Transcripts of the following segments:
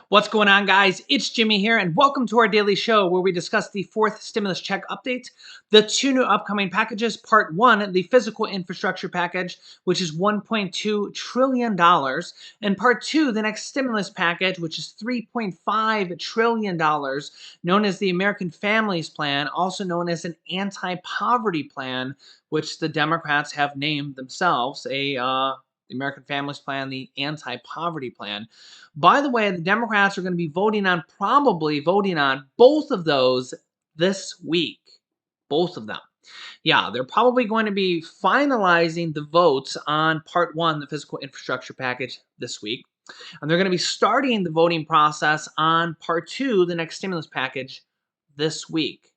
What's going on, guys? It's Jimmy here, and welcome to our daily show where we discuss the fourth stimulus check update, the two new upcoming packages. Part one, the physical infrastructure package, which is $1.2 trillion, and part two, the next stimulus package, which is $3.5 trillion, known as the American Families Plan, also known as an anti-poverty plan, which the Democrats have named themselves the American Families Plan, the anti-poverty plan. By the way, the Democrats are going to be probably voting on both of those this week. Both of them. Yeah, they're probably going to be finalizing the votes on part one, the physical infrastructure package, this week. And they're going to be starting the voting process on part two, the next stimulus package, this week.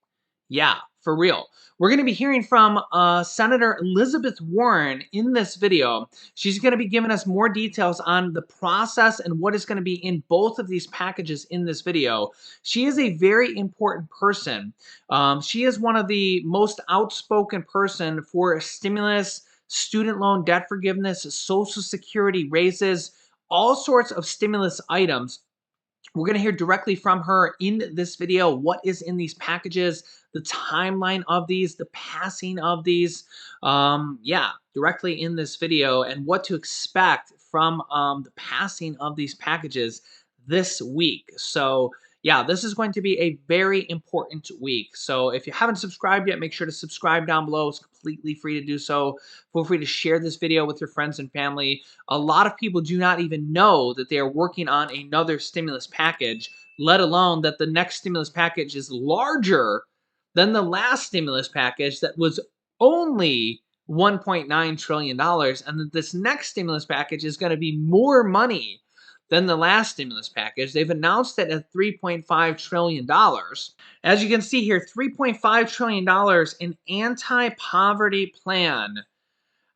Yeah, for real. We're going to be hearing from Senator Elizabeth Warren in this video. She's going to be giving us more details on the process and what is going to be in both of these packages in this video. She is a very important person. She is one of the most outspoken person for stimulus, student loan debt forgiveness, Social Security raises, all sorts of stimulus items. We're going to hear directly from her in this video what is in these packages, the timeline of these, the passing of these, directly in this video, and what to expect from the passing of these packages this week. So yeah, this is going to be a very important week. So if you haven't subscribed yet, make sure to subscribe down below. It's completely free to do so. Feel free to share this video with your friends and family. A lot of people do not even know that they are working on another stimulus package, let alone that the next stimulus package is larger than the last stimulus package that was only $1.9 trillion, and that this next stimulus package is going to be more money than the last stimulus package. They've announced it at $3.5 trillion. As you can see here, $3.5 trillion in anti-poverty plan.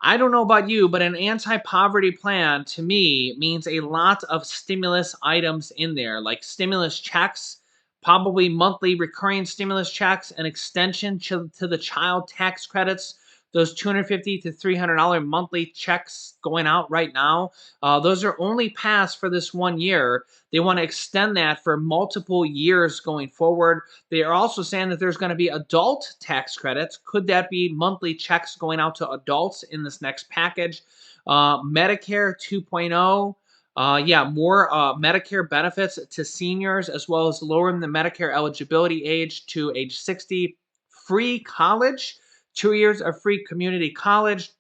I don't know about you, but an anti-poverty plan to me means a lot of stimulus items in there, like stimulus checks, probably monthly recurring stimulus checks, an extension to the child tax credits, those $250 to $300 monthly checks going out right now. Those are only passed for this 1 year. They want to extend that for multiple years going forward. They are also saying that there's going to be adult tax credits. Could that be monthly checks going out to adults in this next package? Medicare 2.0. More Medicare benefits to seniors, as well as lowering the Medicare eligibility age to age 60. Free college, 2 years of free community college.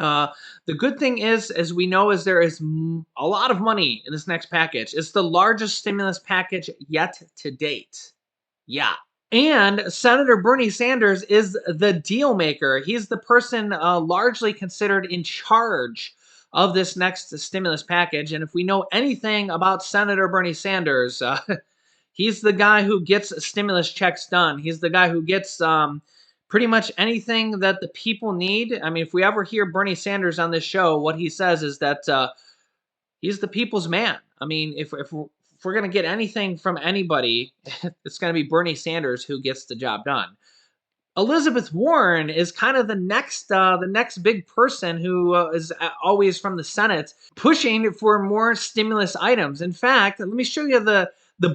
The good thing is, as we know, is there is a lot of money in this next package. It's the largest stimulus package yet to date. Yeah. And Senator Bernie Sanders is the deal maker. He's the person largely considered in charge of this next stimulus package. And if we know anything about Senator Bernie Sanders, he's the guy who gets stimulus checks done. He's the guy who gets pretty much anything that the people need. I mean, if we ever hear Bernie Sanders on this show, what he says is that he's the people's man. I mean, if we're going to get anything from anybody, it's going to be Bernie Sanders who gets the job done. Elizabeth Warren is kind of the next big person who is always from the Senate pushing for more stimulus items. In fact, let me show you the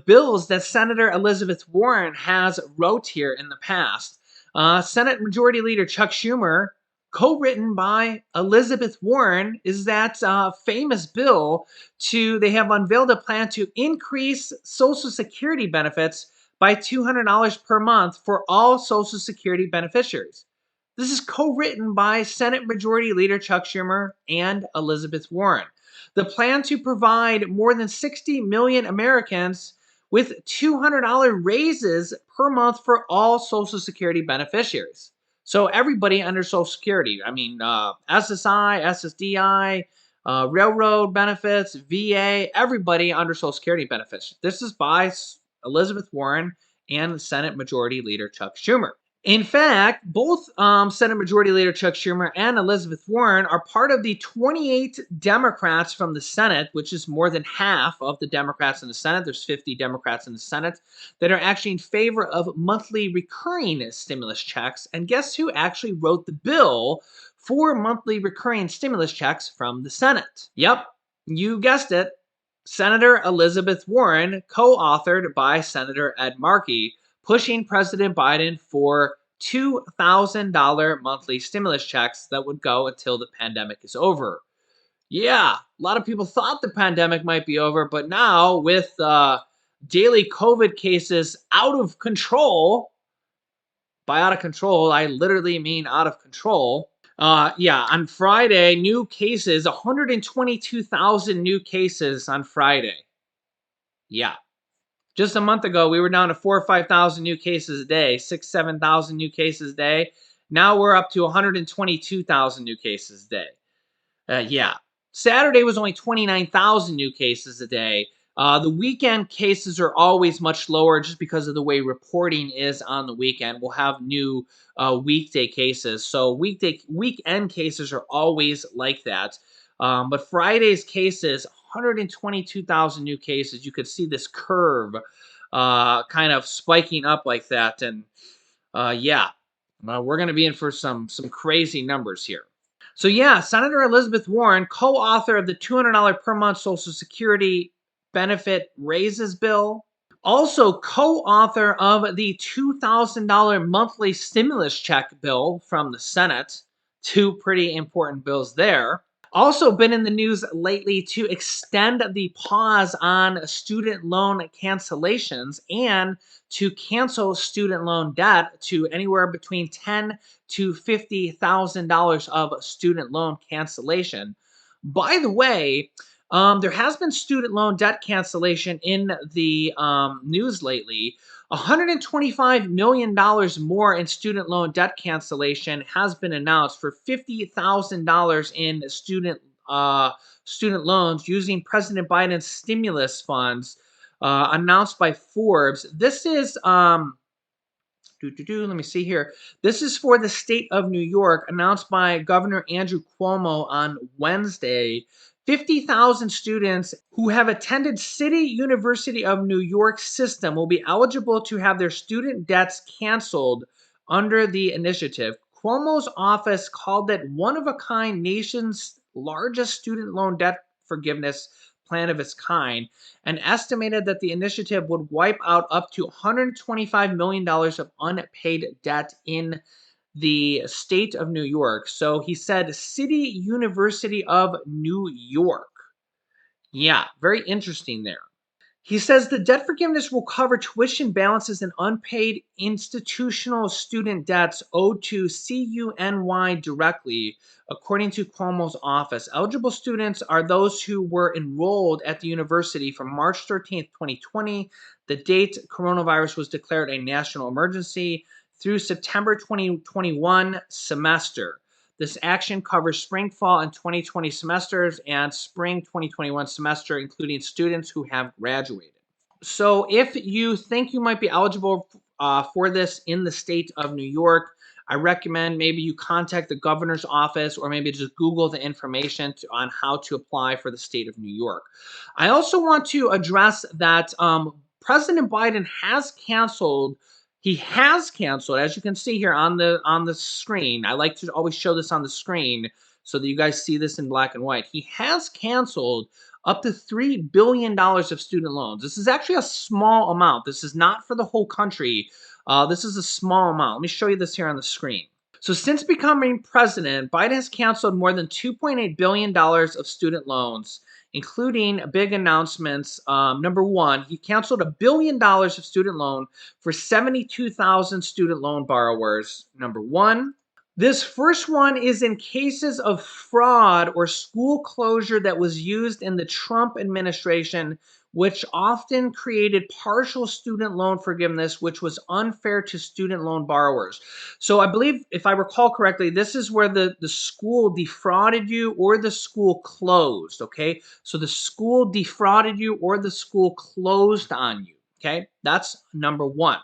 bills that Senator Elizabeth Warren has wrote here in the past. Senate Majority Leader Chuck Schumer, co-written by Elizabeth Warren, is that famous bill they have unveiled a plan to increase Social Security benefits by $200 per month for all Social Security beneficiaries. This is co-written by Senate Majority Leader Chuck Schumer and Elizabeth Warren. The plan to provide more than 60 million Americans with $200 raises per month for all Social Security beneficiaries. So everybody under Social Security, I mean, SSI, SSDI, railroad benefits, VA, everybody under Social Security benefits. This is by Elizabeth Warren and Senate Majority Leader Chuck Schumer. In fact, both Senate Majority Leader Chuck Schumer and Elizabeth Warren are part of the 28 Democrats from the Senate, which is more than half of the Democrats in the Senate. There's 50 Democrats in the Senate that are actually in favor of monthly recurring stimulus checks. And guess who actually wrote the bill for monthly recurring stimulus checks from the Senate? Yep, you guessed it. Senator Elizabeth Warren, co-authored by Senator Ed Markey, pushing President Biden for $2,000 monthly stimulus checks that would go until the pandemic is over. Yeah, a lot of people thought the pandemic might be over, but now with daily COVID cases out of control, by out of control, I literally mean out of control. Yeah, on Friday, new cases, 122,000 new cases on Friday. Yeah. Just a month ago, we were down to 4 or 5,000 new cases a day, 6, 7,000 new cases a day. Now we're up to 122,000 new cases a day. Yeah. Saturday was only 29,000 new cases a day. The weekend cases are always much lower just because of the way reporting is on the weekend. We'll have new weekday cases. So weekend cases are always like that. But Friday's cases, 122,000 new cases. You could see this curve kind of spiking up like that. And yeah, we're going to be in for some crazy numbers here. So yeah, Senator Elizabeth Warren, co-author of the $200 per month Social Security benefit raises bill, also co-author of the $2,000 monthly stimulus check bill from the Senate. Two pretty important bills there. Also been in the news lately to extend the pause on student loan cancellations and to cancel student loan debt to anywhere between $10 to $50,000 of student loan cancellation. By the way, there has been student loan debt cancellation in the news lately. $125 million more in student loan debt cancellation has been announced for $50,000 in student loans using President Biden's stimulus funds announced by Forbes. This is let me see here. This is for the state of New York, announced by Governor Andrew Cuomo on Wednesday. 50,000 students who have attended City University of New York system will be eligible to have their student debts canceled under the initiative. Cuomo's office called it one of a kind, nation's largest student loan debt forgiveness plan of its kind, and estimated that the initiative would wipe out up to $125 million of unpaid debt in the state of New York. So he said City University of New York. Yeah, very interesting there. He says the debt forgiveness will cover tuition balances and unpaid institutional student debts owed to CUNY directly, according to Cuomo's office. Eligible students are those who were enrolled at the university from March 13th, 2020, the date coronavirus was declared a national emergency, through September 2021 semester. This action covers spring, fall, and 2020 semesters and spring 2021 semester, including students who have graduated. So if you think you might be eligible for this in the state of New York, I recommend maybe you contact the governor's office or maybe just Google the information on how to apply for the state of New York. I also want to address that President Biden has canceled. He has canceled, as you can see here on the screen. I like to always show this on the screen so that you guys see this in black and white. He has canceled up to $3 billion of student loans. This is actually a small amount. This is not for the whole country. This is a small amount. Let me show you this here on the screen. So since becoming president, Biden has canceled more than $2.8 billion of student loans, including big announcements. Number one, he canceled $1 billion of student loan for 72,000 student loan borrowers. Number one. This first one is in cases of fraud or school closure that was used in the Trump administration, which often created partial student loan forgiveness, which was unfair to student loan borrowers. So I believe, if I recall correctly, this is where the school defrauded you or the school closed, okay? So the school defrauded you or the school closed on you, okay? That's number one.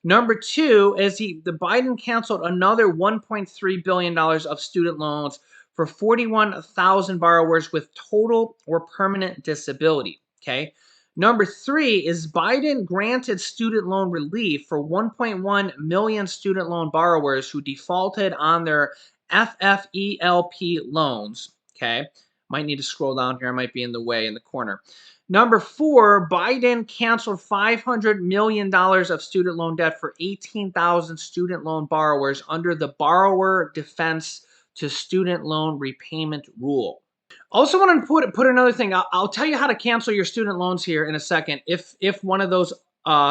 Number two is the Biden canceled another $1.3 billion of student loans for 41,000 borrowers with total or permanent disability. Okay. Number three is Biden granted student loan relief for 1.1 million student loan borrowers who defaulted on their FFELP loans. Okay. Might need to scroll down here. I might be in the way in the corner. Number 4, Biden canceled $500 million of student loan debt for 18,000 student loan borrowers under the Borrower Defense to Student Loan Repayment Rule. Also want to put another thing. I'll tell you how to cancel your student loans here in a second if one of those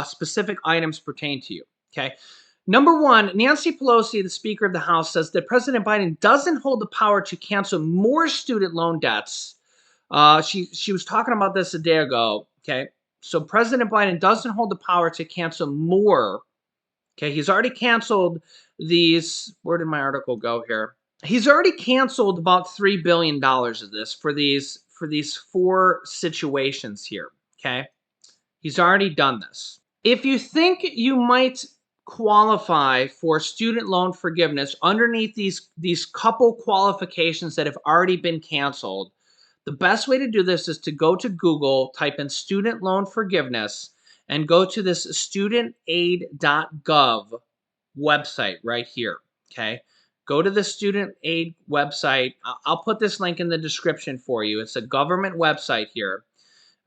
specific items pertain to you. Okay. Number 1, Nancy Pelosi, the Speaker of the House, says that President Biden doesn't hold the power to cancel more student loan debts. She was talking about this a day ago. Okay. So President Biden doesn't hold the power to cancel more. Okay. He's already canceled these. Where did my article go here? He's already canceled about $3 billion of this for these 4 situations here. Okay. He's already done this. If you think you might qualify for student loan forgiveness underneath these couple qualifications that have already been canceled, the best way to do this is to go to Google, type in student loan forgiveness, and go to this studentaid.gov website right here. Okay. Go to the student aid website. I'll put this link in the description for you. It's a government website here.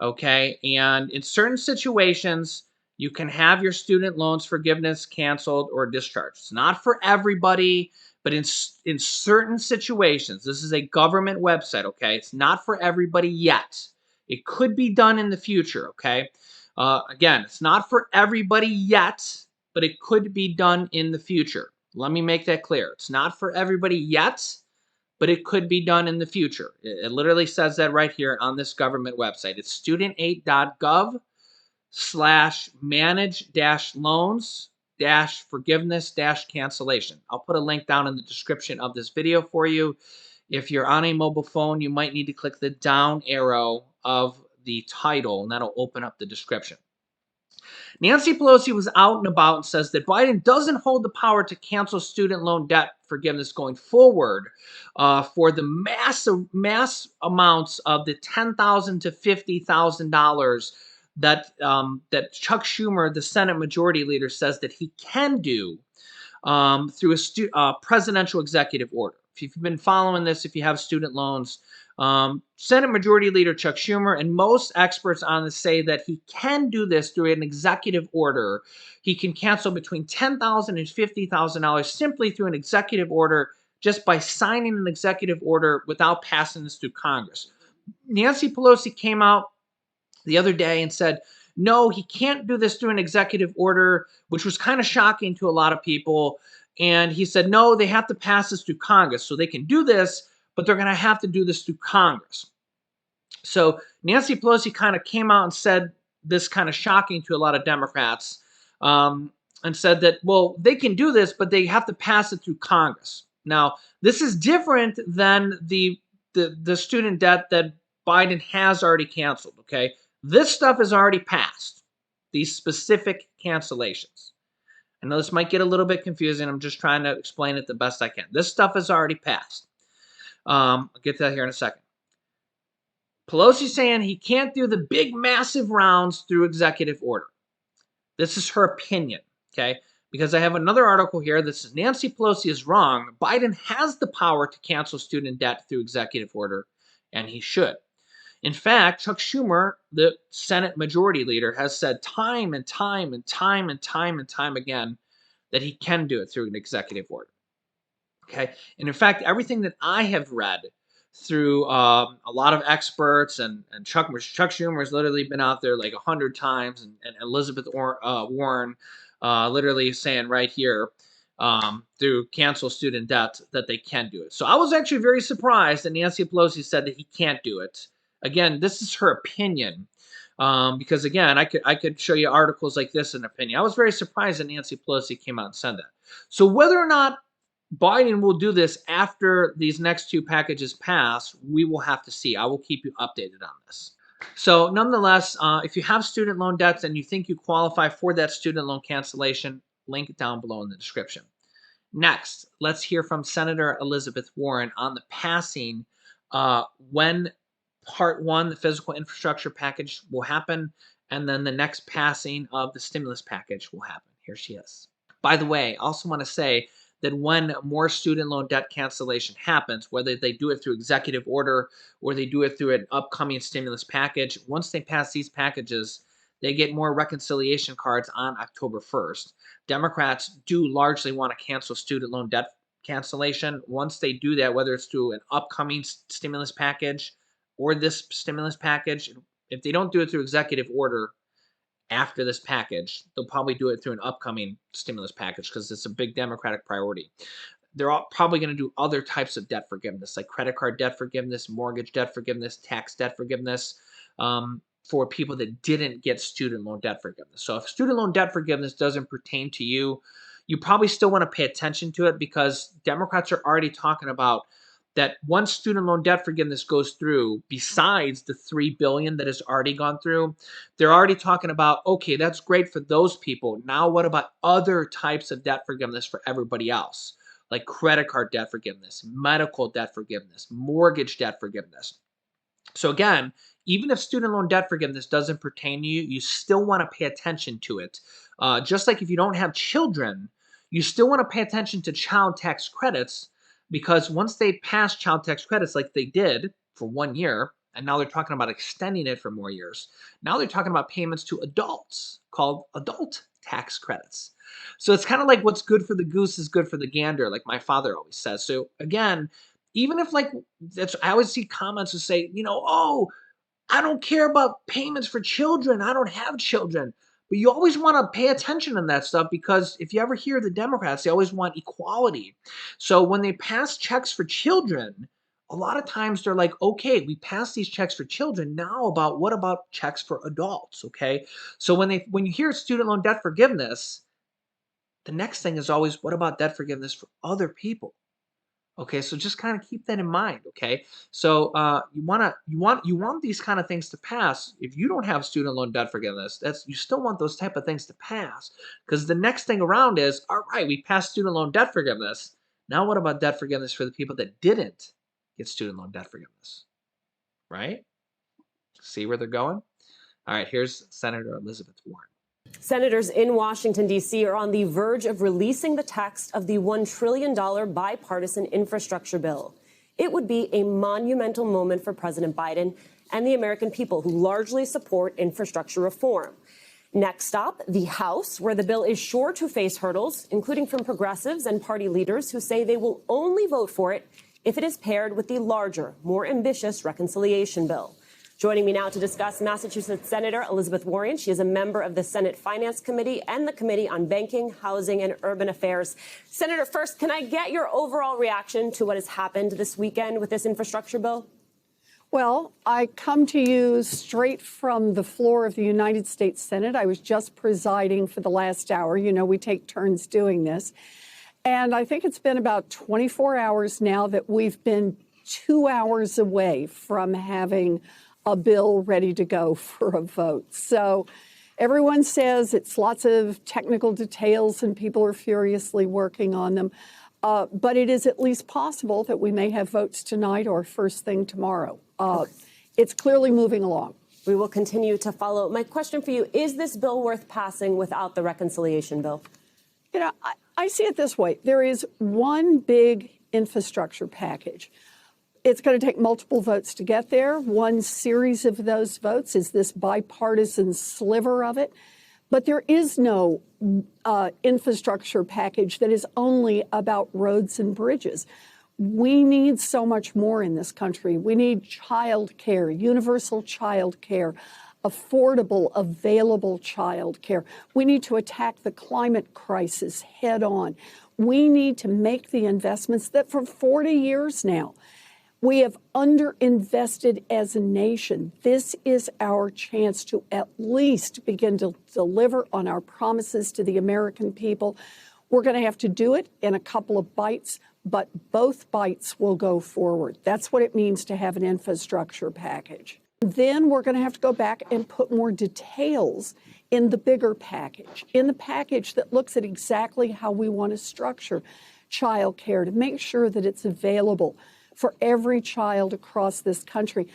Okay. And in certain situations, you can have your student loans forgiveness canceled or discharged. It's not for everybody, but in certain situations, this is a government website. Okay. It's not for everybody yet. It could be done in the future. Okay. Again, it's not for everybody yet, but it could be done in the future. Let me make that clear. It's not for everybody yet, but it could be done in the future. It literally says that right here on this government website. It's studentaid.gov/manage-loans-forgiveness-cancellation. I'll put a link down in the description of this video for you. If you're on a mobile phone, you might need to click the down arrow of the title, and that'll open up the description. Nancy Pelosi was out and about and says that Biden doesn't hold the power to cancel student loan debt forgiveness going forward for the mass amounts of the $10,000 to $50,000 that Chuck Schumer, the Senate Majority Leader, says that he can do through a presidential executive order. If you've been following this, if you have student loans, Senate Majority Leader Chuck Schumer and most experts on this say that he can do this through an executive order. He can cancel between $10,000 and $50,000 simply through an executive order, just by signing an executive order without passing this through Congress. Nancy Pelosi came out the other day and said, no, he can't do this through an executive order, which was kind of shocking to a lot of people. And he said, no, they have to pass this through Congress. So they can do this, but they're going to have to do this through Congress. So Nancy Pelosi kind of came out and said this, kind of shocking to a lot of Democrats, and said that, well, they can do this, but they have to pass it through Congress. Now, this is different than the student debt that Biden has already canceled, okay? This stuff is already passed, these specific cancellations. I know this might get a little bit confusing. I'm just trying to explain it the best I can. This stuff is already passed. I'll get to that here in a second. Pelosi's saying he can't do the big, massive rounds through executive order. This is her opinion, okay? Because I have another article here that says Nancy Pelosi is wrong. Biden has the power to cancel student debt through executive order, and he should. In fact, Chuck Schumer, the Senate Majority Leader, has said time and time again that he can do it through an executive order. Okay, and in fact, everything that I have read through a lot of experts and Chuck Schumer has literally been out there like 100 times, and Elizabeth Warren literally saying right here through cancel student debt that they can do it. So I was actually very surprised that Nancy Pelosi said that he can't do it. Again, this is her opinion. Because again, I could show you articles like this in opinion. I was very surprised that Nancy Pelosi came out and said that. So whether or not Biden will do this after these next 2 packages pass, we will have to see. I will keep you updated on this. So nonetheless, if you have student loan debts and you think you qualify for that student loan cancellation, link it down below in the description. Next, let's hear from Senator Elizabeth Warren on the passing when Part 1, the physical infrastructure package, will happen, and then the next passing of the stimulus package will happen. Here she is. By the way, I also want to say that when more student loan debt cancellation happens, whether they do it through executive order or they do it through an upcoming stimulus package, once they pass these packages, they get more reconciliation cards on October 1st. Democrats do largely want to cancel student loan debt cancellation. Once they do that, whether it's through an upcoming stimulus package or this stimulus package, if they don't do it through executive order after this package, they'll probably do it through an upcoming stimulus package because it's a big Democratic priority. They're all probably going to do other types of debt forgiveness, like credit card debt forgiveness, mortgage debt forgiveness, tax debt forgiveness, for people that didn't get student loan debt forgiveness. So if student loan debt forgiveness doesn't pertain to you, you probably still want to pay attention to it because Democrats are already talking about that once student loan debt forgiveness goes through, besides the $3 billion that has already gone through, they're already talking about, okay, that's great for those people. Now what about other types of debt forgiveness for everybody else? Like credit card debt forgiveness, medical debt forgiveness, mortgage debt forgiveness. So again, even if student loan debt forgiveness doesn't pertain to you, you still want to pay attention to it. Just like if you don't have children, you still want to pay attention to child tax credits because once they pass child tax credits like they did for 1 year, and now they're talking about extending it for more years, now they're talking about payments to adults called adult tax credits. So it's kind of like what's good for the goose is good for the gander, like my father always says. So again, even if like that's I always see comments that say, oh, I don't care about payments for children. I don't have children. But you always want to pay attention to that stuff because if you ever hear the Democrats, they always want equality. So when they pass checks for children, a lot of times they're like, okay, we passed these checks for children. Now what about checks for adults? Okay. So when you hear student loan debt forgiveness, the next thing is always, what about debt forgiveness for other people? Okay, so just kind of keep that in mind. Okay, so you want these kind of things to pass. If you don't have student loan debt forgiveness, you still want those type of things to pass because the next thing around is, all right, we passed student loan debt forgiveness. Now what about debt forgiveness for the people that didn't get student loan debt forgiveness? Right? See where they're going? All right, here's Senator Elizabeth Warren. Senators in Washington, D.C. are on the verge of releasing the text of the $1 trillion bipartisan infrastructure bill. It would be a monumental moment for President Biden and the American people who largely support infrastructure reform. Next stop, the House, where the bill is sure to face hurdles, including from progressives and party leaders who say they will only vote for it if it is paired with the larger, more ambitious reconciliation bill. Joining me now to discuss Massachusetts Senator Elizabeth Warren. She is a member of the Senate Finance Committee and the Committee on Banking, Housing, and Urban Affairs. Senator, first, can I get your overall reaction to what has happened this weekend with this infrastructure bill? Well, I come to you straight from the floor of the United States Senate. I was just presiding for the last hour. You know, we take turns doing this. And I think it's been about 24 hours now that we've been 2 hours away from having a bill ready to go for a vote. So everyone says it's lots of technical details and people are furiously working on them. But it is at least possible that we may have votes tonight or first thing tomorrow. It's clearly moving along. We will continue to follow. My question for you, is this bill worth passing without the reconciliation bill? You know, I see it this way. There is one big infrastructure package. It's going to take multiple votes to get there. One series of those votes is this bipartisan sliver of it. But there is no infrastructure package that is only about roads and bridges. We need so much more in this country. We need child care, universal child care, affordable, available child care. We need to attack the climate crisis head on. We need to make the investments that for 40 years now, we have underinvested as a nation. This is our chance to at least begin to deliver on our promises to the American people. We're going to have to do it in a couple of bites, but both bites will go forward. That's what it means to have an infrastructure package. Then we're going to have to go back and put more details in the bigger package, in the package that looks at exactly how we want to structure child care to make sure that it's available for every child across this country,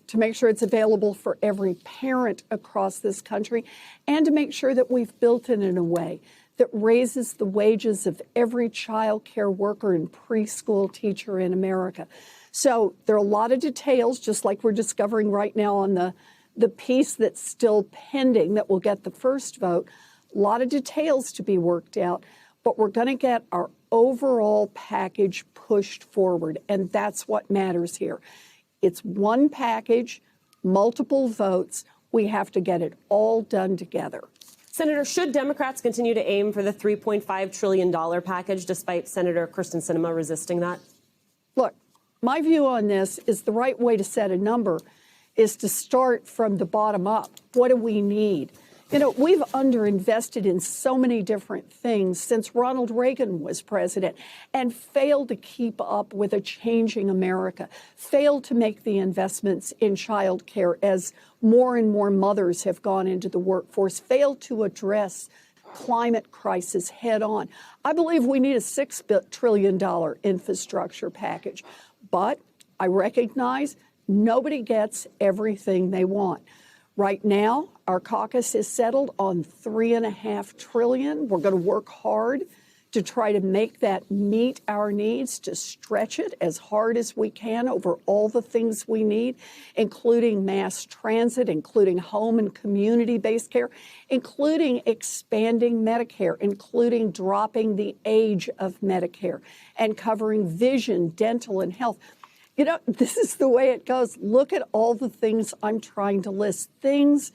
to make sure it's available for every parent across this country, and to make sure that we've built it in a way that raises the wages of every child care worker and preschool teacher in America. So there are a lot of details, just like we're discovering right now on the piece that's still pending that will get the first vote. A lot of details to be worked out, but we're going to get our overall package pushed forward, and that's what matters here. It's one package, multiple votes. We have to get it all done together. Senator, should Democrats continue to aim for the $3.5 trillion package, despite Senator Kyrsten Sinema resisting that? Look, my view on this is the right way to set a number is to start from the bottom up. What do we need? You know, we've underinvested in so many different things since Ronald Reagan was president and failed to keep up with a changing America, failed to make the investments in child care as more and more mothers have gone into the workforce, failed to address climate crisis head on. I believe we need a $6 trillion infrastructure package, but I recognize nobody gets everything they want. Right now, our caucus is settled on $3.5 trillion. We're going to work hard to try to make that meet our needs, to stretch it as hard as we can over all the things we need, including mass transit, including home and community-based care, including expanding Medicare, including dropping the age of Medicare, and covering vision, dental, and health. You know, this is the way it goes. Look at all the things I'm trying to list, things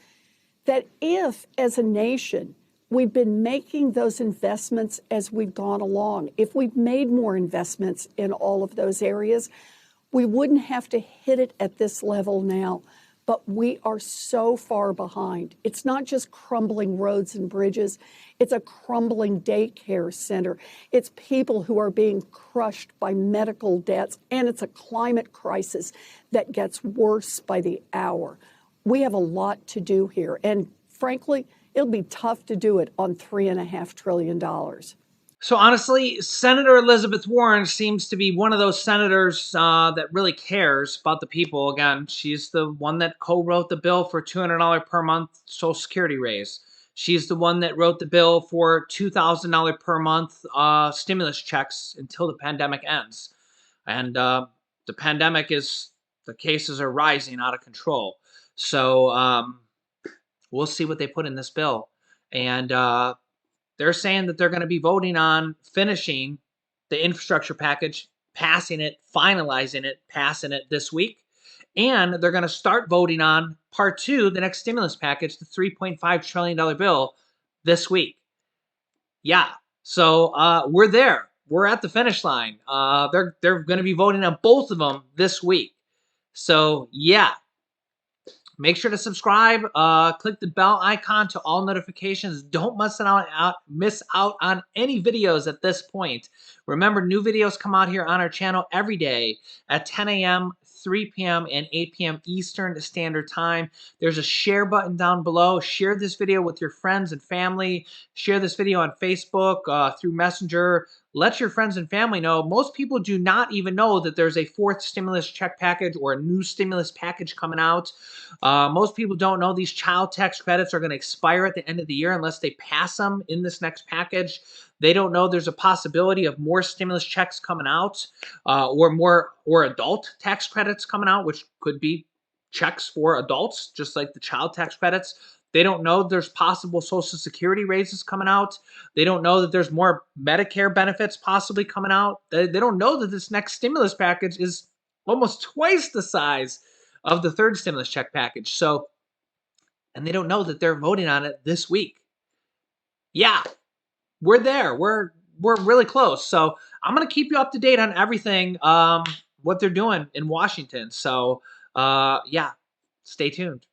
that if, as a nation, we've been making those investments as we've gone along, if we've made more investments in all of those areas, we wouldn't have to hit it at this level now. But we are so far behind. It's not just crumbling roads and bridges. It's a crumbling daycare center. It's people who are being crushed by medical debts. And it's a climate crisis that gets worse by the hour. We have a lot to do here. And frankly, it'll be tough to do it on $3.5 trillion. So honestly, Senator Elizabeth Warren seems to be one of those senators that really cares about the people. Again, she's the one that co-wrote the bill for $200 per month Social Security raise. She's the one that wrote the bill for $2,000 per month stimulus checks until the pandemic ends. And the cases are rising out of control. So we'll see what they put in this bill. And they're saying that they're going to be voting on finishing the infrastructure package, passing it, finalizing it, passing it this week. And they're going to start voting on part two, the next stimulus package, the $3.5 trillion bill this week. Yeah. So we're there. We're at the finish line. They're going to be voting on both of them this week. So yeah. Make sure to subscribe. Click the bell icon to all notifications. Don't miss out on any videos at this point. Remember, new videos come out here on our channel every day at 10 a.m., 3 p.m., and 8 p.m. Eastern Standard Time. There's a share button down below. Share this video with your friends and family. Share this video on Facebook, through Messenger. Let your friends and family know. Most people do not even know that there's a fourth stimulus check package or a new stimulus package coming out. Most people don't know these child tax credits are going to expire at the end of the year unless they pass them in this next package. They don't know there's a possibility of more stimulus checks coming out, or adult tax credits coming out, which could be checks for adults, just like the child tax credits. They don't know there's possible Social Security raises coming out. They don't know that there's more Medicare benefits possibly coming out. They don't know that this next stimulus package is almost twice the size of the third stimulus check package. So, and they don't know that they're voting on it this week. Yeah, we're there. We're really close. So I'm going to keep you up to date on everything, what they're doing in Washington. So yeah, stay tuned.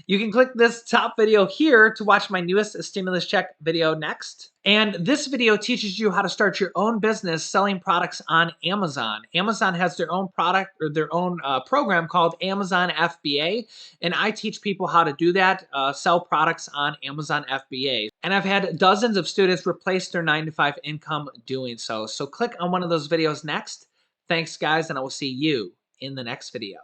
You can click this top video here to watch my newest stimulus check video next. And this video teaches you how to start your own business selling products on Amazon. Amazon has their own product or their own program called Amazon FBA. And I teach people how to do that, sell products on Amazon FBA. And I've had dozens of students replace their 9-to-5 income doing so. So click on one of those videos next. Thanks, guys, and I will see you in the next video.